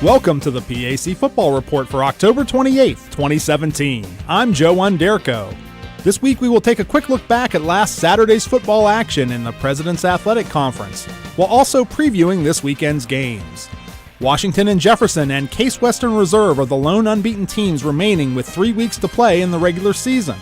Welcome to the PAC Football Report for October 28th, 2017. I'm Joe Onderko. This week we will take a quick look back at last Saturday's football action in the President's Athletic Conference, while also previewing this weekend's games. Washington and Jefferson and Case Western Reserve are the lone unbeaten teams remaining with 3 weeks to play in the regular season.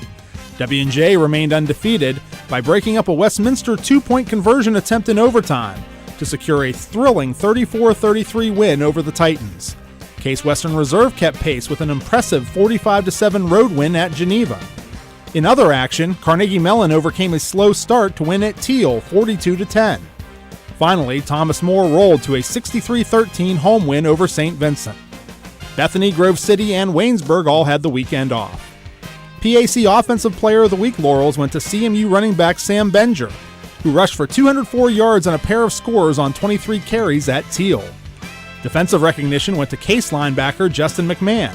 W&J remained undefeated by breaking up a Westminster two-point conversion attempt in overtime to secure a thrilling 34-33 win over the Titans. Case Western Reserve kept pace with an impressive 45-7 road win at Geneva. In other action, Carnegie Mellon overcame a slow start to win at Teal 42-10. Finally, Thomas More rolled to a 63-13 home win over St. Vincent. Bethany, Grove City, and Waynesburg all had the weekend off. PAC Offensive Player of the Week laurels went to CMU running back Sam Benger, who rushed for 204 yards and a pair of scores on 23 carries at Teal. Defensive recognition went to Case linebacker Justin McMahon,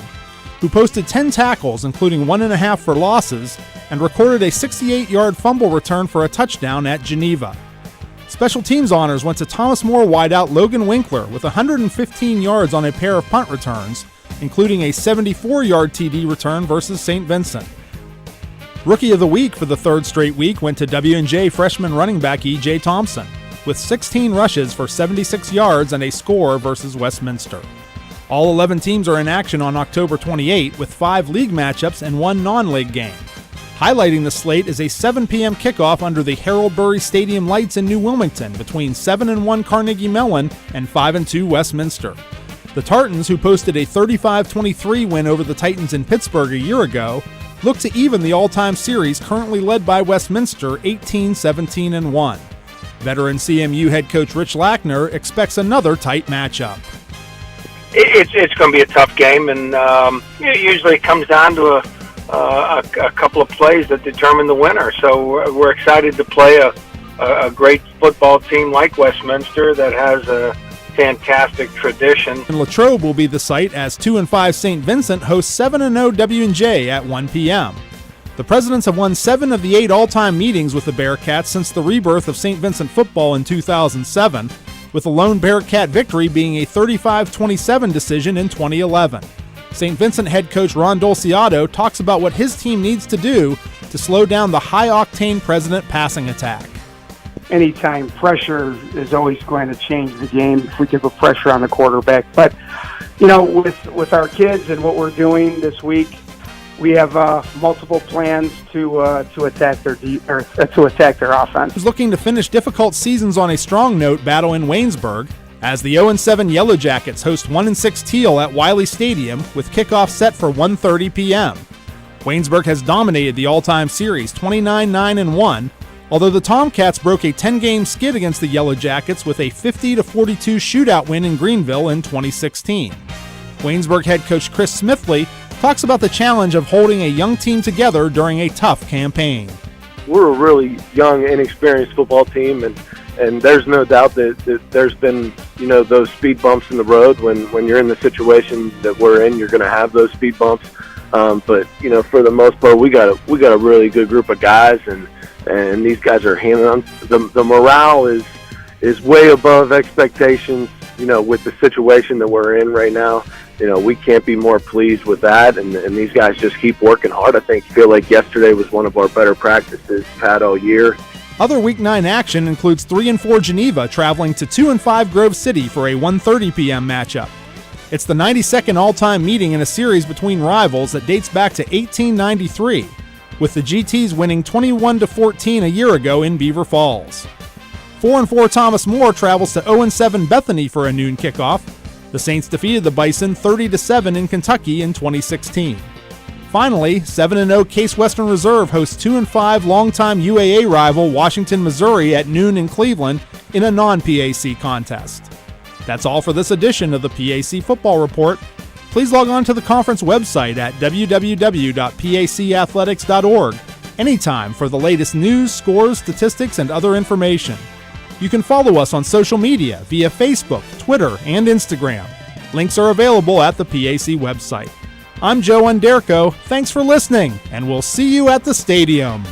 who posted 10 tackles, including 1.5 for losses, and recorded a 68-yard fumble return for a touchdown at Geneva. Special teams honors went to Thomas More wideout Logan Winkler with 115 yards on a pair of punt returns, including a 74-yard TD return versus St. Vincent. Rookie of the Week for the third straight week went to W&J freshman running back E.J. Thompson, with 16 rushes for 76 yards and a score versus Westminster. All 11 teams are in action on October 28 with 5 league matchups and 1 non-league game. Highlighting the slate is a 7 p.m. kickoff under the Harold Burry Stadium lights in New Wilmington between 7-1 Carnegie Mellon and 5-2 Westminster. The Tartans, who posted a 35-23 win over the Titans in Pittsburgh a year ago, look to even the all-time series currently led by Westminster 18-17-1. Veteran CMU head coach Rich Lackner expects another tight matchup. It's going to be a tough game, and it usually comes down to a couple of plays that determine the winner. So we're excited to play a great football team like Westminster that has a fantastic tradition. And Latrobe will be the site as 2-5 St. Vincent hosts 7-0 W&J at 1 p.m. The Presidents have won 7 of the 8 all-time meetings with the Bearcats since the rebirth of St. Vincent football in 2007, with the lone Bearcat victory being a 35-27 decision in 2011. St. Vincent head coach Ron Dolciato talks about what his team needs to do to slow down the high-octane President passing attack. Anytime pressure is always going to change the game if we can put pressure on the quarterback. But, you know, with our kids and what we're doing this week, we have multiple plans to attack their offense. Who's looking to finish difficult seasons on a strong note battle in Waynesburg, as the 0-7 Yellow Jackets host 1-6 Teal at Wiley Stadium with kickoff set for 1:30 p.m. Waynesburg has dominated the all-time series 29-9-1, although the Tomcats broke a 10-game skid against the Yellow Jackets with a 50-42 shootout win in Greenville in 2016. Waynesburg head coach Chris Smithley talks about the challenge of holding a young team together during a tough campaign. We're a really young, inexperienced football team, and there's no doubt that there's been, you know, those speed bumps in the road. When you're in the situation that we're in, you're going to have those speed bumps. But you know, for the most part, we got a really good group of guys, and these guys are handling them. The morale is way above expectations. You know, with the situation that we're in right now, you know, we can't be more pleased with that, and these guys just keep working hard. I feel like yesterday was one of our better practices we've had all year. Other Week 9 action includes 3-4 Geneva traveling to 2-5 Grove City for a 1:30 p.m. matchup. It's the 92nd all-time meeting in a series between rivals that dates back to 1893, with the GTs winning 21-14 a year ago in Beaver Falls. 4-4 Thomas More travels to 0-7 Bethany for a noon kickoff. The Saints defeated the Bison 30-7 in Kentucky in 2016. Finally, 7-0 Case Western Reserve hosts 2-5 longtime UAA rival Washington, Missouri at noon in Cleveland in a non-PAC contest. That's all for this edition of the PAC Football Report. Please log on to the conference website at www.pacathletics.org anytime for the latest news, scores, statistics, and other information. You can follow us on social media via Facebook, Twitter, and Instagram. Links are available at the PAC website. I'm Joe Onderko. Thanks for listening, and we'll see you at the stadium.